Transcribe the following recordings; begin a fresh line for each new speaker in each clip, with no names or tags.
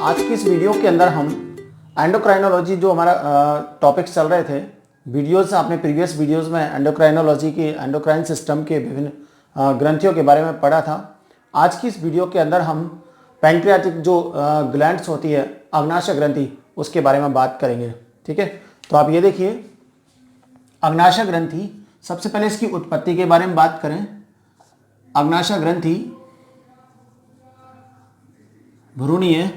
आज की इस वीडियो के अंदर हम एंडोक्राइनोलॉजी जो हमारा टॉपिक्स चल रहे थे, वीडियोस आपने प्रीवियस वीडियोस में एंडोक्राइनोलॉजी की एंडोक्राइन सिस्टम के विभिन्न ग्रंथियों के बारे में पढ़ा था। आज की इस वीडियो के अंदर हम पैंक्रियाटिक जो ग्लैंड्स होती है, अग्नाशय ग्रंथि, उसके बारे में बात करेंगे। ठीक है, तो आप ये देखिए, अग्नाशय ग्रंथि, सबसे पहले इसकी उत्पत्ति के बारे में बात करें। अग्नाशय ग्रंथि भ्रूणीय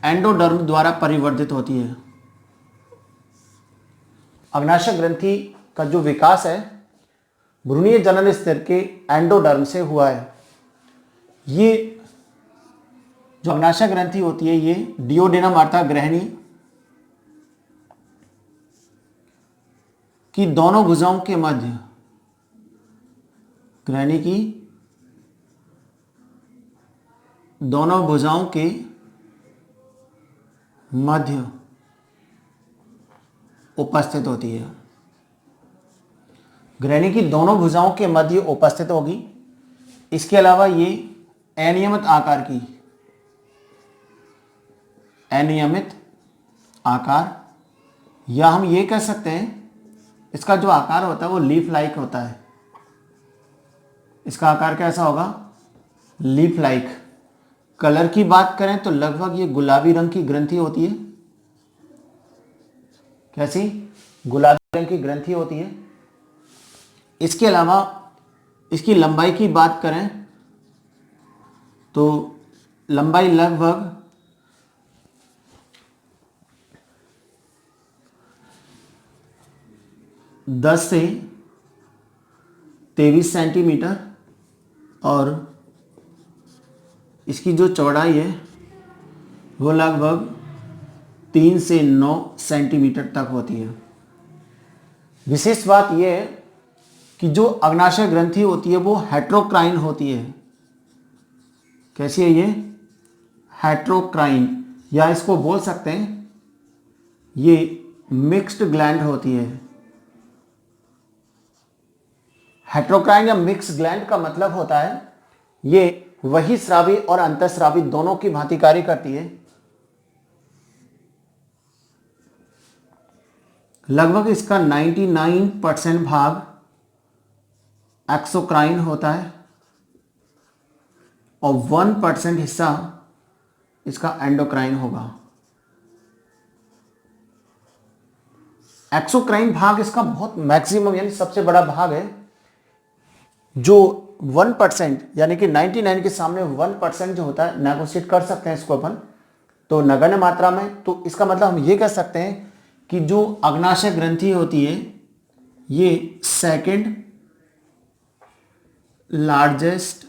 एंडोडर्म द्वारा परिवर्धित होती है। अग्नाशय ग्रंथि का जो विकास है भ्रूणीय जनन स्तर के एंडोडर्म से हुआ है। ये जो अग्नाशय ग्रंथि होती है ये डिओडेनम अर्थात ग्रहणी की दोनों भुजाओं के मध्य, ग्रहणी की दोनों भुजाओं के मध्य उपस्थित होती है। ग्रहणी की दोनों भुजाओं के मध्य उपस्थित होगी। इसके अलावा ये अनियमित आकार की, अनियमित आकार, या हम ये कह सकते हैं इसका जो आकार होता है वो लीफ लाइक होता है। इसका आकार कैसा होगा? Leaf like. कलर की बात करें तो लगभग ये गुलाबी रंग की ग्रंथि होती है। कैसी? गुलाबी रंग की ग्रंथि होती है। इसके अलावा इसकी लंबाई की बात करें तो लंबाई लगभग 10 से 23 सेंटीमीटर और इसकी जो चौड़ाई है वो लगभग 3 से 9 सेंटीमीटर तक होती है। विशेष बात यह है कि जो अग्नाशय ग्रंथि होती है वो हेट्रोक्राइन होती है। कैसी है ये? हेट्रोक्राइन, या इसको बोल सकते हैं ये मिक्स्ड ग्लैंड होती है। हेट्रोक्राइन या मिक्स ग्लैंड का मतलब होता है ये वही स्रावी और अंतःस्रावी दोनों की भांति कार्य करती है। लगभग इसका 99% भाग एक्सोक्राइन होता है और 1% हिस्सा इसका एंडोक्राइन होगा। एक्सोक्राइन भाग इसका बहुत मैक्सिमम यानी सबसे बड़ा भाग है। जो 1% यानी कि 99 के सामने 1% जो होता है, नेगोशिएट कर सकते हैं इसको अपन तो नगण्य मात्रा में। तो इसका मतलब हम ये कह सकते हैं कि जो अग्नाशय ग्रंथि होती है ये सेकंड लार्जेस्ट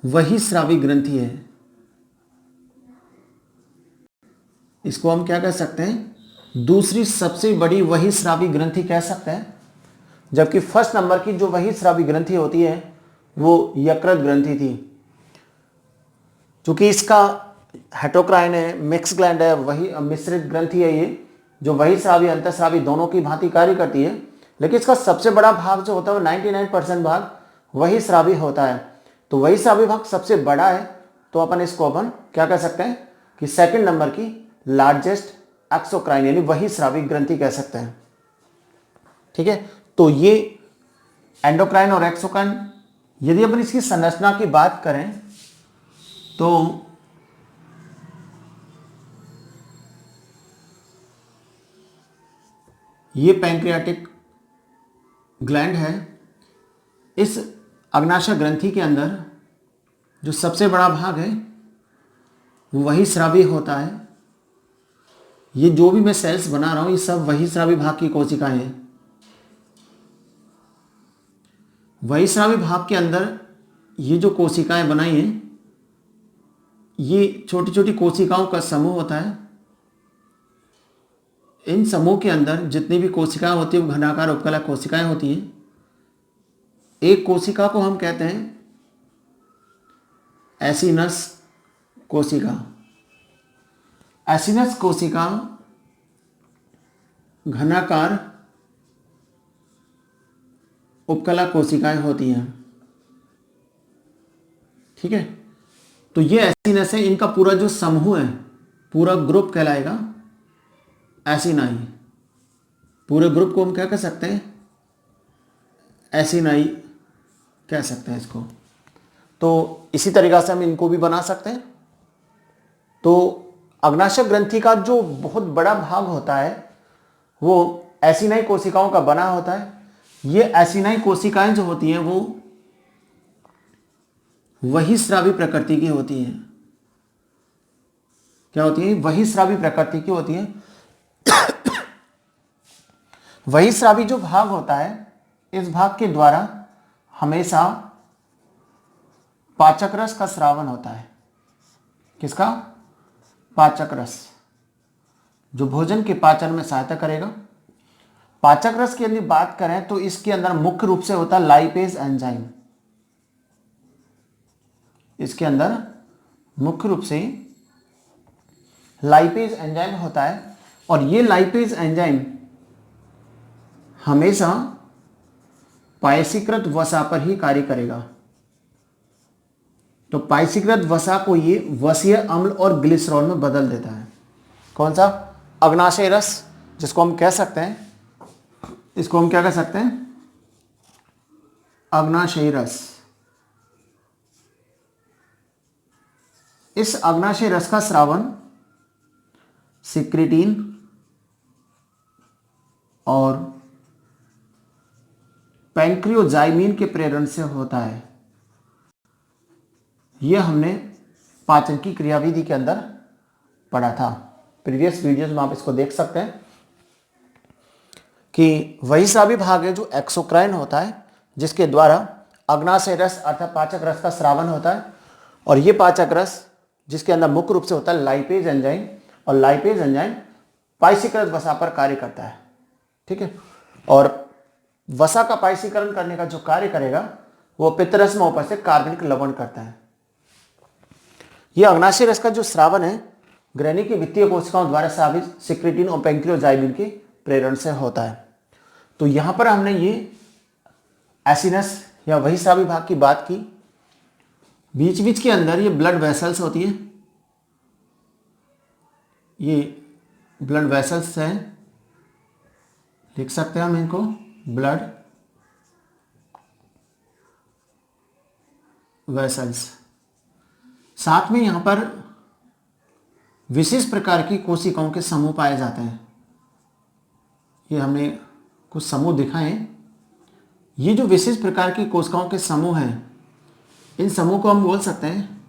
वही स्रावी ग्रंथि है। इसको हम क्या कह सकते हैं? दूसरी सबसे बड़ी वही स्रावी ग्रंथि कह सकते हैं। जबकि फर्स्ट नंबर की जो वही स्रावी ग्रंथि होती है वो यकृत ग्रंथि थी। क्योंकि इसका हेट्रोक्राइन है, मिक्स ग्लैंड है, वही मिश्रित ग्रंथि है ये, जो वही स्रावी अंतःस्रावी दोनों की भांति कार्य करती है। लेकिन इसका सबसे बड़ा भाग जो होता है वो 99% भाग वही स्रावी होता है। तो वही स्रावी भाग सबसे बड़ा है, तो इसको क्या कह सकते हैं कि सेकंड नंबर की लार्जेस्ट एक्सोक्राइन यानी वही स्रावी ग्रंथि कह सकते हैं। ठीक है, तो ये एंडोक्राइन और एक्सोक्राइन। यदि अपन इसकी संरचना की बात करें तो ये पैंक्रियाटिक ग्लैंड है। इस अग्नाशय ग्रंथि के अंदर जो सबसे बड़ा भाग है वो वही स्रावी होता है। ये जो भी मैं सेल्स बना रहा हूं ये सब वही स्रावी भाग की कोशिकाएं हैं। वही स्रावी भाग के अंदर ये जो कोशिकाएं बनाई हैं ये छोटी छोटी कोशिकाओं का समूह होता है। इन समूह के अंदर जितनी भी कोशिकाएं होती है वो घनाकार उपकला कोशिकाएं होती हैं। एक कोशिका को हम कहते हैं एसिनस कोशिका। एसिनस कोशिका घनाकार उपकला कोशिकाएं होती हैं। ठीक है, तो ये एसिनस है, इनका पूरा जो समूह है, पूरा ग्रुप कहलाएगा एसिनाई। पूरे ग्रुप को हम क्या कह सकते हैं, एसिनाई कह सकते हैं इसको। तो इसी तरीक़ा से हम इनको भी बना सकते हैं। तो अग्नाशय ग्रंथि का जो बहुत बड़ा भाग होता है वो एसिनाई कोशिकाओं का बना होता है। ये एसिनाई कोशिकाएं जो होती हैं वो वही स्रावी प्रकृति की होती हैं। क्या होती है, वही स्रावी प्रकृति की होती है। वही स्रावी जो भाग होता है, इस भाग के द्वारा हमेशा पाचक रस का स्रावन होता है। किसका, पाचक रस, जो भोजन के पाचन में सहायता करेगा। पाचक रस की यदि बात करें तो इसके अंदर मुख्य रूप से होता है लाइपेज एंजाइम। इसके अंदर मुख्य रूप से लाइपेज एंजाइम होता है, और ये लाइपेज एंजाइम हमेशा पायसीकृत वसा पर ही कार्य करेगा। तो पायसीकृत वसा को ये वसीय अम्ल और ग्लिसरॉल में बदल देता है। कौन सा, अग्नाशय रस, जिसको हम कह सकते हैं, इसको हम क्या कह सकते हैं, अग्नाशय रस। इस अग्नाशय रस का स्रावन सिक्रिटीन और पैंक्रियोजाइमिन के प्रेरण से होता है। यह हमने पाचन की क्रियाविधि के अंदर पढ़ा था, प्रीवियस वीडियोज में आप इसको देख सकते हैं कि वही स्रावी भाग है जो एक्सोक्राइन होता है, जिसके द्वारा अग्नाशय रस अर्थात पाचक रस का स्रावन होता है। और ये पाचक रस जिसके अंदर मुख्य रूप से होता है लाइपेज एंजाइम, और लाइपेज एंजाइम पायसीकृत वसा पर कार्य करता है। ठीक है, और वसा का पायसीकरण करने का जो कार्य करेगा वो पित्तरस में उपस्थित कार्बनिक लवण करता है। यह अग्नाशय रस का जो स्रावन है ग्रहणी की वित्तीय कोशिकाओं द्वारा स्रावित सिक्रिटीन और पैंक्रियोजाइमिन के प्रेरण से होता है। तो यहां पर हमने ये एसिनस या वही स्रावी भाग की बात की। बीच बीच के अंदर ये ब्लड वेसल्स होती हैं, ये ब्लड वेसल्स हैं, लिख सकते हैं हम इनको ब्लड वेसल्स। साथ में यहां पर विशेष प्रकार की कोशिकाओं के समूह पाए जाते हैं। ये हमने कुछ समूह दिखाए हैं। ये जो विशेष प्रकार की कोशिकाओं के समूह हैं, इन समूह को हम बोल सकते हैं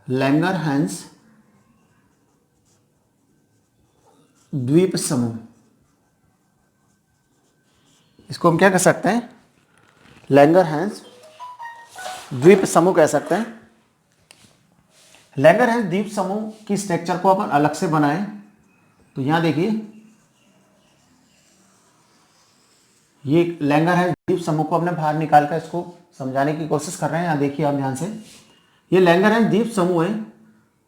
लैंगरहैंस द्वीप समूह। इसको हम क्या कह सकते हैं, लैंगरहैंस द्वीप समूह कह सकते हैं। लैंगरहैंस द्वीप समूह की स्ट्रक्चर को अपन अलग से बनाएं तो यहां देखिए, ये लैंगरहैंस द्वीप समूह को हमने बाहर निकाल कर इसको समझाने की कोशिश कर रहे हैं। यहां देखिए आप ध्यान से, ये लैंगरहैंस द्वीप समूह है।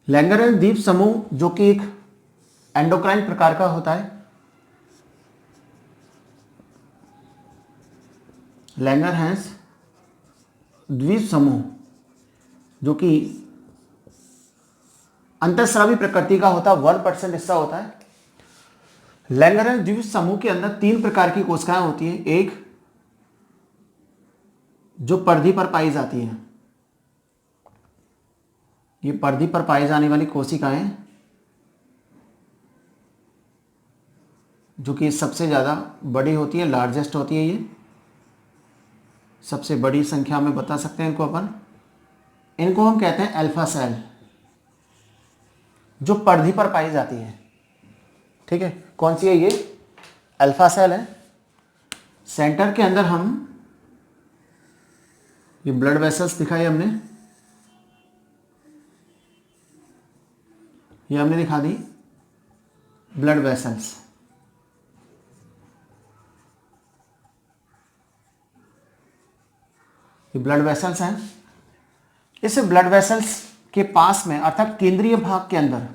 लैंगरहैंस द्वीप समूह जो कि एक एंडोक्राइन प्रकार का होता है। लैंगरहैंस द्वीप समूह जो कि अंतःस्रावी प्रकृति का होता है, 1% हिस्सा होता है। लैंगरहैंस द्वीप समूह के अंदर 3 प्रकार की कोशिकाएं होती हैं। एक जो परिधि पर पाई जाती है, ये परिधि पर पाई जाने वाली कोशिकाएं जो कि सबसे ज़्यादा बड़ी होती है, लार्जेस्ट होती है, ये सबसे बड़ी संख्या में बता सकते हैं इनको अपन। इनको हम कहते हैं अल्फा सेल, जो परिधि पर पाई जाती है। ठीक है, कौन सी है ये, अल्फा सेल है। सेंटर के अंदर हम ये ब्लड वेसल्स दिखाई हमने, ये हमने दिखा दी ब्लड वेसल्स। ये ब्लड वेसल्स हैं। इस ब्लड वेसल्स के पास में अर्थात केंद्रीय भाग के अंदर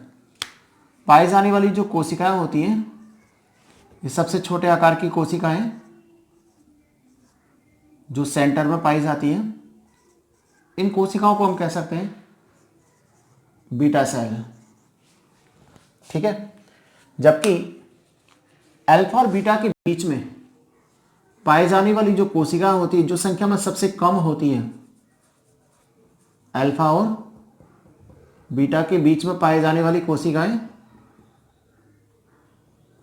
पाई जाने वाली जो कोशिकाएं होती हैं, ये सबसे छोटे आकार की कोशिकाएं जो सेंटर में पाई जाती हैं। इन कोशिकाओं को हम कह सकते हैं बीटा सेल, ठीक है। जबकि अल्फा और बीटा के बीच में पाए जाने वाली जो कोशिका होती है, जो संख्या में सबसे कम होती है, अल्फा और बीटा के बीच में पाए जाने वाली कोशिकाएं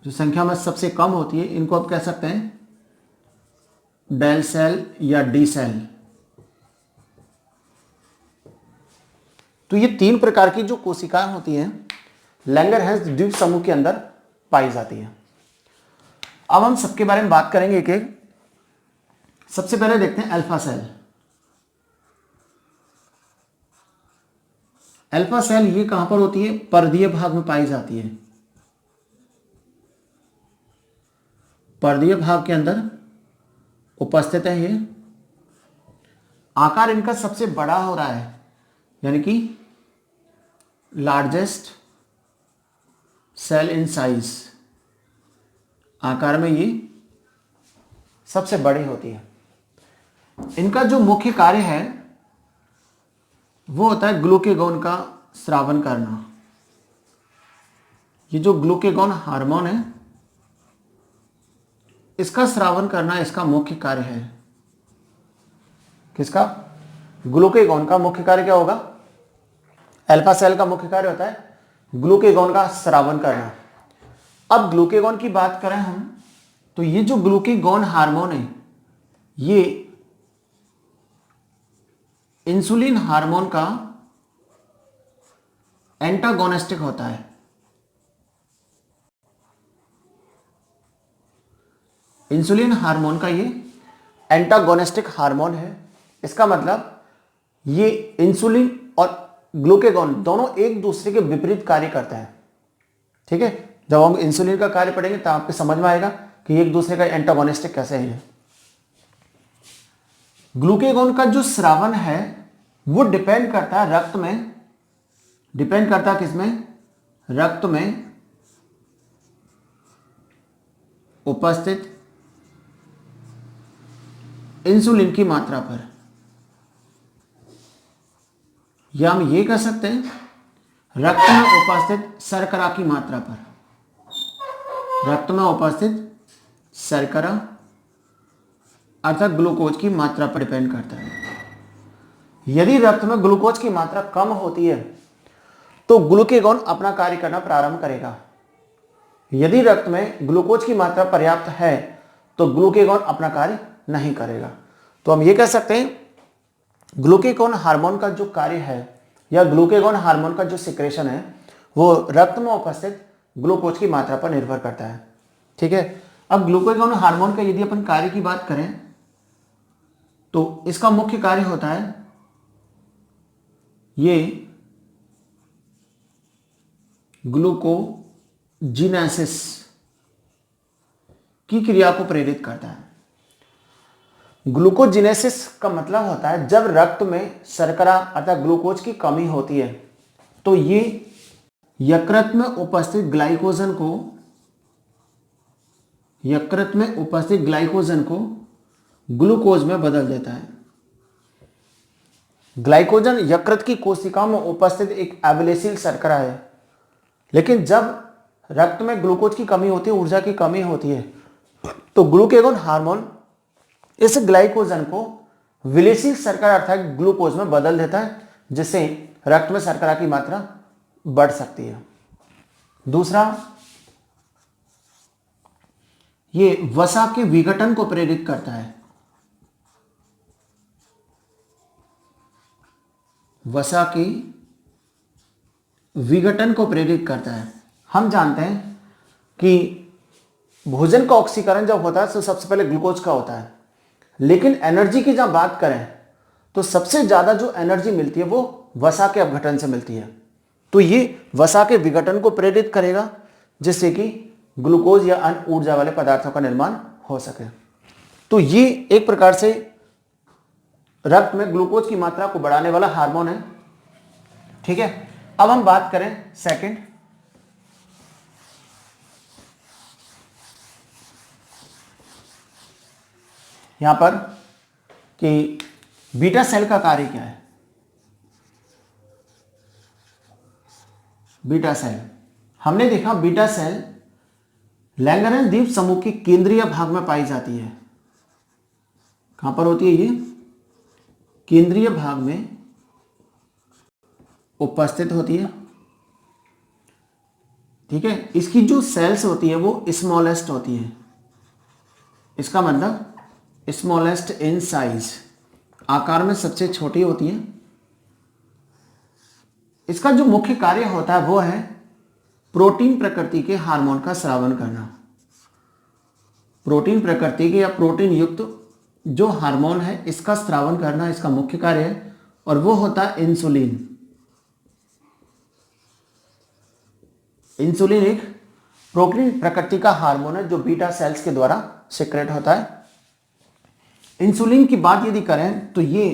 जो संख्या में सबसे कम होती है, इनको आप कह सकते हैं डेल सेल या डी सेल। तो ये 3 प्रकार की जो कोशिकाएं होती हैं लैंगरहैंस द्वीप समूह के अंदर पाई जाती है। अब हम सबके बारे में बात करेंगे एक एक। सबसे पहले देखते हैं अल्फा सेल। अल्फा सेल ये कहां पर होती है? पर्दीय भाग में पाई जाती है। पर्दीय भाग के अंदर उपस्थित है। ये आकार इनका सबसे बड़ा हो रहा है, यानी कि लार्जेस्ट सेल इन साइज, आकार में ये सबसे बड़ी होती है। इनका जो मुख्य कार्य है वो होता है ग्लूकेगॉन का स्रावन करना। ये जो ग्लूकेगॉन हार्मोन है, इसका स्रावन करना इसका मुख्य कार्य है। किसका? ग्लूकेगॉन का मुख्य कार्य क्या होगा? अल्फा सेल का मुख्य कार्य होता है ग्लूकेगॉन का स्रावन करना। अब ग्लूकेगॉन की बात करें हम, तो ये जो ग्लूकेगॉन हार्मोन है, ये इंसुलिन हार्मोन का एंटागोनिस्टिक होता है। इंसुलिन हार्मोन का ये एंटागोनिस्टिक हार्मोन है। इसका मतलब ये इंसुलिन और ग्लूकेगॉन दोनों एक दूसरे के विपरीत कार्य करते हैं, ठीक है। जब हम इंसुलिन का कार्य पढ़ेंगे तब आपको समझ में आएगा कि एक दूसरे का एंटागोनिस्टिक कैसे है। ग्लूकेगॉन का जो स्रावन है वो डिपेंड करता है रक्त में, डिपेंड करता है किसमें? रक्त में उपस्थित इंसुलिन की मात्रा पर, या हम ये कह सकते हैं रक्त में उपस्थित शर्करा की मात्रा पर। रक्त में उपस्थित शर्करा अर्थात ग्लूकोज की मात्रा पर डिपेंड करता है। यदि रक्त में ग्लूकोज की मात्रा कम होती है तो ग्लूकेगॉन अपना कार्य करना प्रारंभ करेगा। यदि रक्त में ग्लूकोज की मात्रा पर्याप्त है तो ग्लूकेगॉन अपना कार्य नहीं करेगा। तो हम ये कह सकते हैं ग्लूकेगॉन हार्मोन का जो कार्य है या ग्लूकेगॉन हार्मोन का जो सिक्रेशन है वो रक्त में उपस्थित ग्लूकोज की मात्रा पर निर्भर करता है, ठीक है। अब ग्लूकेगॉन हार्मोन का यदि अपन कार्य की बात करें तो इसका मुख्य कार्य होता है ये ग्लूकोजिनेसिस की क्रिया को प्रेरित करता है। ग्लूकोजिनेसिस का मतलब होता है जब रक्त में शर्करा अर्थात ग्लूकोज की कमी होती है तो ये यकृत में उपस्थित ग्लाइकोजन को ग्लूकोज में बदल देता है। ग्लाइकोजन यकृत की कोशिकाओं में उपस्थित एक एब्लेसिल शर्करा है, लेकिन जब रक्त में ग्लूकोज की कमी होती है, ऊर्जा की कमी होती है, तो ग्लूकेगॉन हार्मोन इस ग्लाइकोजन को विलेसिल शर्करा अर्थात ग्लूकोज में बदल देता है, जिससे रक्त में शर्करा की मात्रा बढ़ सकती है। दूसरा, ये वसा के विघटन को प्रेरित करता है। वसा के विघटन को प्रेरित करता है। हम जानते हैं कि भोजन का ऑक्सीकरण जब होता है तो सबसे पहले ग्लूकोज का होता है, लेकिन एनर्जी की जब बात करें तो सबसे ज्यादा जो एनर्जी मिलती है वो वसा के अपघटन से मिलती है। तो ये वसा के विघटन को प्रेरित करेगा, जिससे कि ग्लूकोज या अन्य ऊर्जा वाले पदार्थों का निर्माण हो सके। तो ये एक प्रकार से रक्त में ग्लूकोज की मात्रा को बढ़ाने वाला हार्मोन है, ठीक है। अब हम बात करें सेकंड, यहां पर कि बीटा सेल का कार्य क्या है। Beta cell. हमने देखा बीटा सेल लैंगरेंज द्वीप समूह के केंद्रीय भाग में पाई जाती है। कहां पर होती है ये? केंद्रीय भाग में उपस्थित होती है। ठीक है, इसकी जो सेल्स होती है वो स्मॉलेस्ट होती है। इसका मतलब स्मॉलेस्ट इन साइज, आकार में सबसे छोटी होती है। इसका जो मुख्य कार्य होता है वो है प्रोटीन प्रकृति के हार्मोन का स्रावन करना। प्रोटीन प्रकृति के या प्रोटीन युक्त जो हार्मोन है इसका स्रावन करना इसका मुख्य कार्य है, और वो होता है इंसुलिन। इंसुलिन एक प्रोटीन प्रकृति का हार्मोन है जो बीटा सेल्स के द्वारा सिक्रेट होता है। इंसुलिन की बात यदि करें तो ये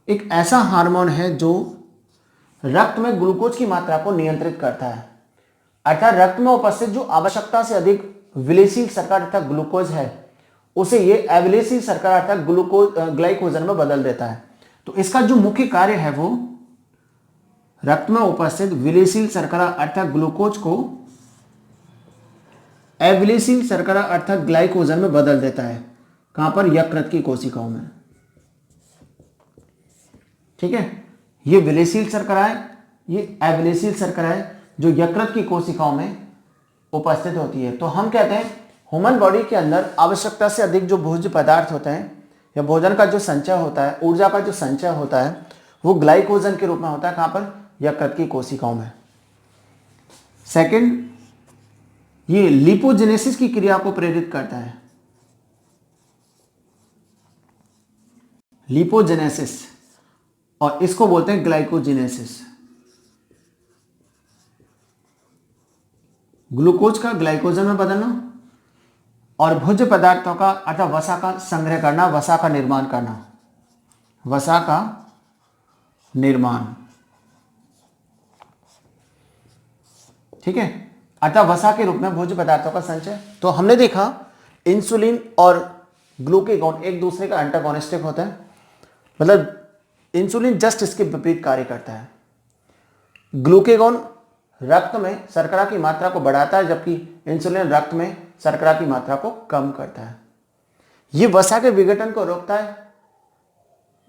एक ऐसा हार्मोन है जो रक्त में ग्लूकोज की मात्रा को नियंत्रित करता है। अर्थात रक्त में उपस्थित जो आवश्यकता से अधिक विलेयशील शर्करा अर्थात ग्लूकोज है उसे ये अविलेयशील शर्करा अर्थात ग्लाइकोजन में बदल देता है। तो इसका जो मुख्य कार्य है वो रक्त में उपस्थित विलेयशील शर्करा अर्थात ग्लूकोज को अविलेयशील शर्करा अर्थात ग्लाइकोजन में बदल देता है। कहां पर? यकृत की कोशिकाओं में। ठीक है, ये विलेयशील शर्करा है, ये अविलेयशील शर्करा है जो यकृत की कोशिकाओं में उपस्थित होती है। तो हम कहते हैं ह्यूमन बॉडी के अंदर आवश्यकता से अधिक जो भोज्य पदार्थ होते हैं या भोजन का जो संचय होता है, ऊर्जा का जो संचय होता है वो ग्लाइकोजन के रूप में होता है। कहां पर? यकृत की कोशिकाओं में। सेकंड, ये लिपोजेनेसिस की क्रिया को प्रेरित करता है। लिपोजेनेसिस, और इसको बोलते हैं ग्लाइकोजेनेसिस। ग्लूकोज का ग्लाइकोजन में बदलना और भोज्य पदार्थों का अर्थात वसा का संग्रह करना, वसा का निर्माण करना, वसा का निर्माण। ठीक है, अर्थात वसा के रूप में भोज्य पदार्थों का संचय। तो हमने देखा इंसुलिन और ग्लूकेगॉन एक दूसरे का एंटागोनिस्टिक होता है, मतलब इंसुलिन जस्ट इसके विपरीत कार्य करता है। ग्लूकेगॉन रक्त में शर्करा की मात्रा को बढ़ाता है जबकि इंसुलिन रक्त में शर्करा की मात्रा को कम करता है। ये वसा के विघटन को रोकता है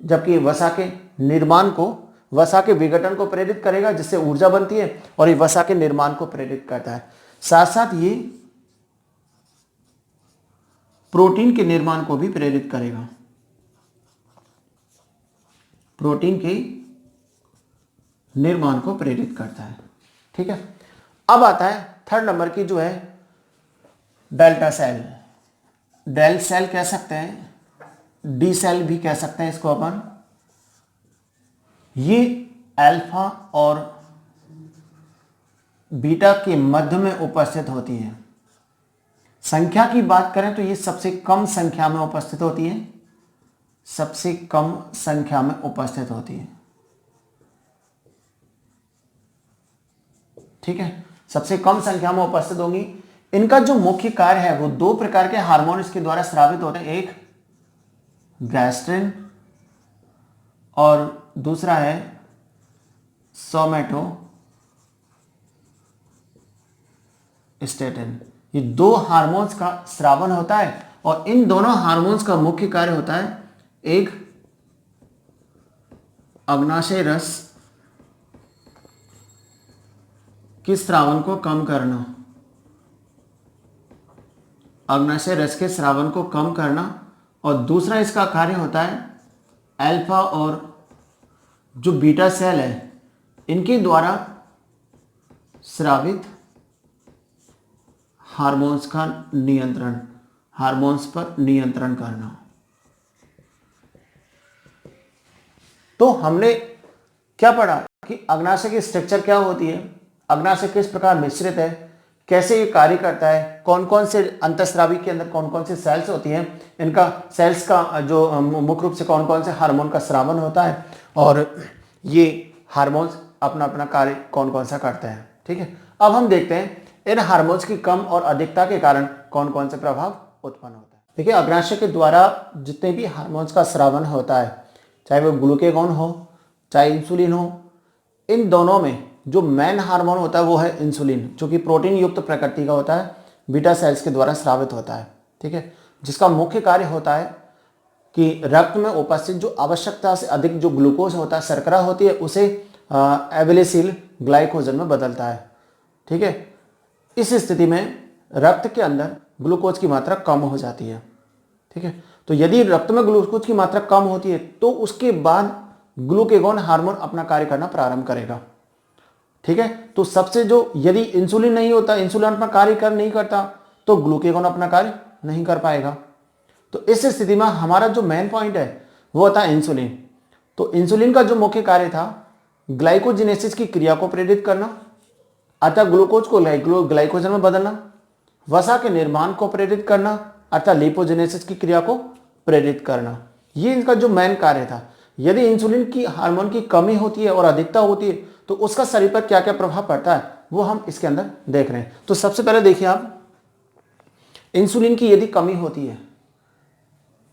जबकि वसा के निर्माण को, वसा के विघटन को प्रेरित करेगा जिससे ऊर्जा बनती है, और ये वसा के निर्माण को प्रेरित करता है। साथ साथ ये प्रोटीन के निर्माण को भी प्रेरित करेगा, प्रोटीन के निर्माण को प्रेरित करता है। ठीक है, अब आता है थर्ड नंबर की जो है डेल्टा सेल। डेल सेल कह सकते हैं, डी सेल भी कह सकते हैं इसको अपन। ये अल्फा और बीटा के मध्य में उपस्थित होती है। संख्या की बात करें तो ये सबसे कम संख्या में उपस्थित होती है, सबसे कम संख्या में उपस्थित होती है। ठीक है, सबसे कम संख्या में उपस्थित होंगी। इनका जो मुख्य कार्य है वो दो प्रकार के हार्मोन इसके द्वारा स्रावित होते हैं, एक गैस्ट्रिन और दूसरा है सोमैटोस्टेटिन। ये दो हार्मोन्स का स्रावन होता है और इन दोनों हार्मोन्स का मुख्य कार्य होता है एक अग्नाशय रस के स्रावन को कम करना, अग्नाशय रस के स्रावन को कम करना, और दूसरा इसका कार्य होता है अल्फा और जो बीटा सेल है इनके द्वारा स्रावित हार्मोन्स का नियंत्रण, हार्मोन्स पर नियंत्रण करना। तो हमने क्या पढ़ा कि अग्नाशय की स्ट्रक्चर क्या होती है, अग्नाशय किस प्रकार मिश्रित है, कैसे ये कार्य करता है, कौन कौन से अंतःस्रावी के अंदर कौन कौन से सेल्स होती हैं, इनका सेल्स का जो मुख्य रूप से कौन कौन से हार्मोन का स्रावन होता है, और ये हार्मोन्स अपना अपना कार्य कौन कौन सा करते हैं। ठीक है, अब हम देखते हैं इन हार्मोन्स की कम और अधिकता के कारण कौन कौन से प्रभाव उत्पन्न होता है। देखिए, अग्नाशय के द्वारा जितने भी हार्मोन्स का स्रावन होता है, चाहे वो ग्लूकेगॉन हो चाहे इंसुलिन हो, इन दोनों में जो मेन हार्मोन होता है वो है इंसुलिन, जो कि प्रोटीन युक्त प्रकृति का होता है, बीटा सेल्स के द्वारा स्रावित होता है। ठीक है, जिसका मुख्य कार्य होता है कि रक्त में उपस्थित जो आवश्यकता से अधिक जो ग्लूकोज होता है, शर्करा होती है, उसे एविलेसिल ग्लाइकोजन में बदलता है। ठीक है, इस स्थिति में रक्त के अंदर ग्लूकोज की मात्रा कम हो जाती है। ठीक है, तो यदि रक्त में ग्लूकोज की मात्रा कम होती है तो उसके बाद ग्लूकेगॉन हार्मोन अपना कार्य करना प्रारंभ करेगा। ठीक है, तो सबसे जो यदि इंसुलिन नहीं होता, इंसुलिन अपना कार्य कर नहीं करता, तो ग्लूकेगॉन अपना कार्य नहीं कर पाएगा। तो इस स्थिति में हमारा जो मेन पॉइंट है वो होता है इंसुलिन। तो इंसुलिन का जो मुख्य कार्य था ग्लाइकोजेनेसिस की क्रिया को प्रेरित करना, अर्थात ग्लूकोज को ग्लाइकोजन में बदलना, वसा के निर्माण को प्रेरित करना अर्थात लिपोजेनेसिस की क्रिया को प्रेरित करना, ये इनका जो मेन कार्य था। यदि इंसुलिन की हार्मोन की कमी होती है और अधिकता होती है तो उसका शरीर पर क्या क्या प्रभाव पड़ता है वो हम इसके अंदर देख रहे हैं। तो सबसे पहले देखिए आप, इंसुलिन की यदि कमी होती है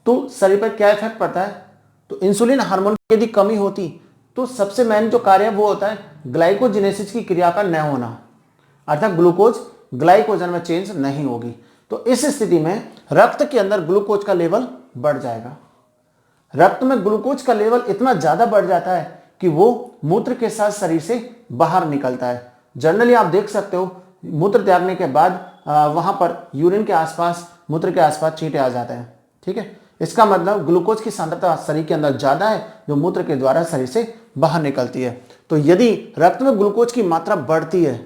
तो शरीर पर क्या इफेक्ट पड़ता है। तो इंसुलिन हार्मोन की यदि कमी होती तो सबसे मेन जो कार्य है वो होता है ग्लाइकोजेनेसिस की क्रिया का न होना, अर्थात ग्लूकोज ग्लाइकोजन में चेंज नहीं होगी। तो इस स्थिति में रक्त के अंदर ग्लूकोज का लेवल बढ़ जाएगा। रक्त में ग्लूकोज का लेवल इतना ज्यादा बढ़ जाता है कि वो मूत्र के साथ शरीर से बाहर निकलता है। जनरली आप देख सकते हो मूत्र त्यागने के बाद वहां पर यूरिन के आसपास, मूत्र के आसपास छींटे आ जाते हैं। ठीक है, इसका मतलब ग्लूकोज की सांद्रता शरीर के अंदर ज्यादा है जो मूत्र के द्वारा शरीर से बाहर निकलती है। तो यदि रक्त में ग्लूकोज की मात्रा बढ़ती है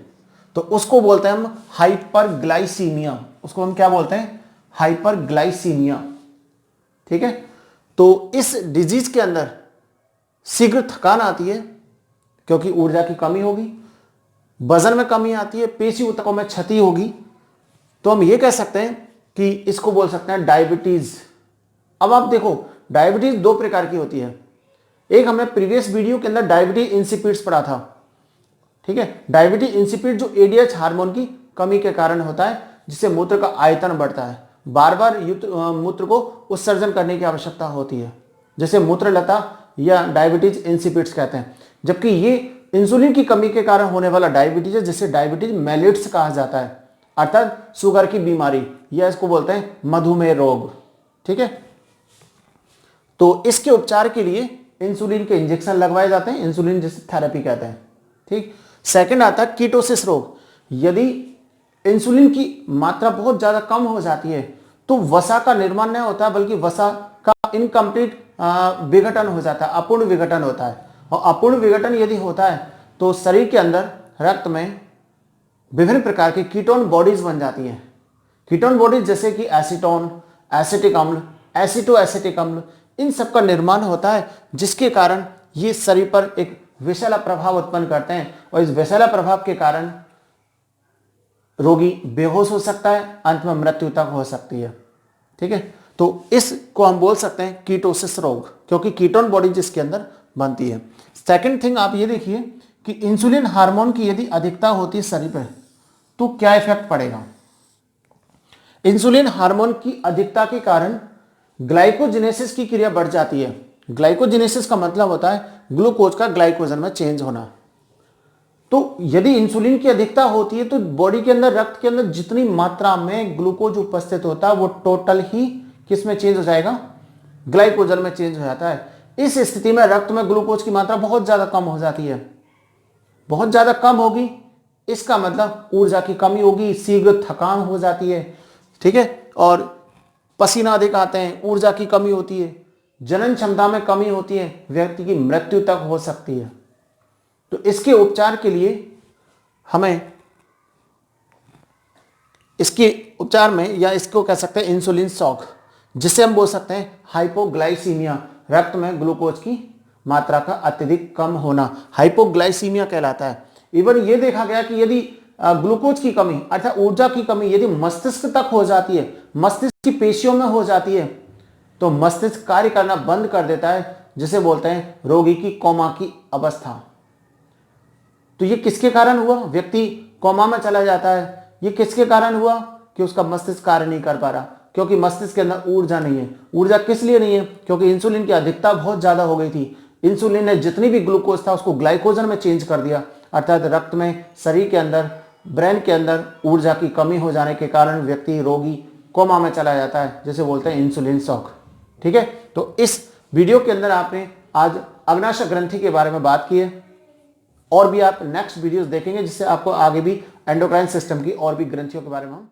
तो उसको बोलते हैं हम हाइपरग्लाइसीमिया। उसको हम क्या बोलते हैं? हाइपरग्लाइसीमिया। ठीक है, तो इस डिजीज के अंदर शीघ्र थकान आती है क्योंकि ऊर्जा की कमी होगी, वजन में कमी आती है, पेशी ऊतकों में क्षति होगी। तो हम ये कह सकते हैं कि इसको बोल सकते हैं डायबिटीज। अब आप देखो डायबिटीज दो प्रकार की होती है। एक हमने प्रीवियस वीडियो के अंदर डायबिटीज इंसिपिड्स पढ़ा था। ठीक है, डायबिटीज इंसिपिड जो एडीएच हार्मोन की कमी के कारण होता है, जिससे मूत्र का आयतन बढ़ता है, बार बार मूत्र को उत्सर्जन करने की आवश्यकता होती है, जैसे मूत्रलता या डायबिटीज इंसिपिड्स कहते हैं। जबकि ये इंसुलिन की कमी के कारण होने वाला डायबिटीज है, जिसे डायबिटीज मेलिट्स कहा जाता है, अर्थात शुगर की बीमारी, या इसको बोलते हैं मधुमेह रोग। ठीक है, तो इसके उपचार के लिए इंसुलिन के इंजेक्शन लगवाए जाते हैं, इंसुलिन जिसे थेरेपी कहते हैं। ठीक, सेकंड आता है कीटोसिस रोग। यदि इंसुलिन की मात्रा बहुत ज्यादा कम हो जाती है तो वसा का निर्माण नहीं होता, बल्कि वसा का इनकम्प्लीट विघटन हो जाता है, अपूर्ण विघटन होता है। और अपूर्ण विघटन यदि होता है तो शरीर के अंदर रक्त में विभिन्न प्रकार की कीटोन बॉडीज बन जाती हैं। कीटोन बॉडीज जैसे कि एसीटोन, एसिटिक अम्ल, एसिटो एसिटिक अम्ल, इन सब का निर्माण होता है, जिसके कारण ये शरीर पर एक विषैला प्रभाव उत्पन्न करते हैं और इस विषैला प्रभाव के कारण रोगी बेहोश हो सकता है, अंत में मृत्यु तक हो सकती है। ठीक है, तो इसको हम बोल सकते हैं कीटोसिस रोग, क्योंकि कीटोन बॉडी जिसके अंदर बनती है। सेकंड थिंग आप ये देखिए कि इंसुलिन हार्मोन की यदि अधिकता होती है शरीर पर तो क्या इफेक्ट पड़ेगा। इंसुलिन हार्मोन की अधिकता के कारण ग्लाइकोजेनेसिस की क्रिया बढ़ जाती है। ग्लाइकोजेनेसिस का मतलब होता है ग्लूकोज का ग्लाइकोजन में चेंज होना। तो यदि इंसुलिन की अधिकता होती है तो बॉडी के अंदर, रक्त के अंदर जितनी मात्रा में ग्लूकोज उपस्थित होता है वो टोटल ही किस में चेंज हो जाएगा? ग्लाइकोजन में चेंज हो जाता है। इस स्थिति में रक्त में ग्लूकोज की मात्रा बहुत ज्यादा कम हो जाती है, बहुत ज्यादा कम होगी। इसका मतलब ऊर्जा की कमी होगी, शीघ्र थकान हो जाती है। ठीक है, और पसीना अधिक आते हैं, ऊर्जा की कमी होती है, जनन क्षमता में कमी होती है, व्यक्ति की मृत्यु तक हो सकती है। तो इसके उपचार के लिए हमें इसके उपचार में, या इसको कह सकते हैं इंसुलिन शॉक, जिसे हम बोल सकते हैं हाइपोग्लाइसीमिया, रक्त में ग्लूकोज की मात्रा का अत्यधिक कम होना हाइपोग्लाइसीमिया कहलाता है। इवन ये देखा गया कि यदि ग्लूकोज की कमी अर्थात ऊर्जा की कमी यदि मस्तिष्क तक हो जाती है, मस्तिष्क की पेशियों में हो जाती है, तो मस्तिष्क कार्य करना बंद कर देता है, जिसे बोलते हैं रोगी की कोमा की अवस्था। तो ये किसके कारण हुआ? व्यक्ति कोमा में चला जाता है। ये किसके कारण हुआ? कि उसका मस्तिष्क कार्य नहीं कर पा रहा, क्योंकि मस्तिष्क के अंदर ऊर्जा नहीं है। ऊर्जा किस लिए नहीं है? क्योंकि इंसुलिन की अधिकता बहुत ज्यादा हो गई थी। इंसुलिन ने जितनी भी ग्लूकोज था उसको ग्लाइकोजन में चेंज कर दिया। अर्थात रक्त में, शरीर के अंदर, ब्रेन के अंदर ऊर्जा की कमी हो जाने के कारण व्यक्ति रोगी कोमा में चला जाता है, जिसे बोलते हैं इंसुलिन शॉक। ठीक है, तो इस वीडियो के अंदर आपने आज अग्नाशय ग्रंथि के बारे में बात की है, और भी आप नेक्स्ट वीडियोस देखेंगे जिससे आपको आगे भी एंडोक्राइन सिस्टम की और भी ग्रंथियों के बारे में हम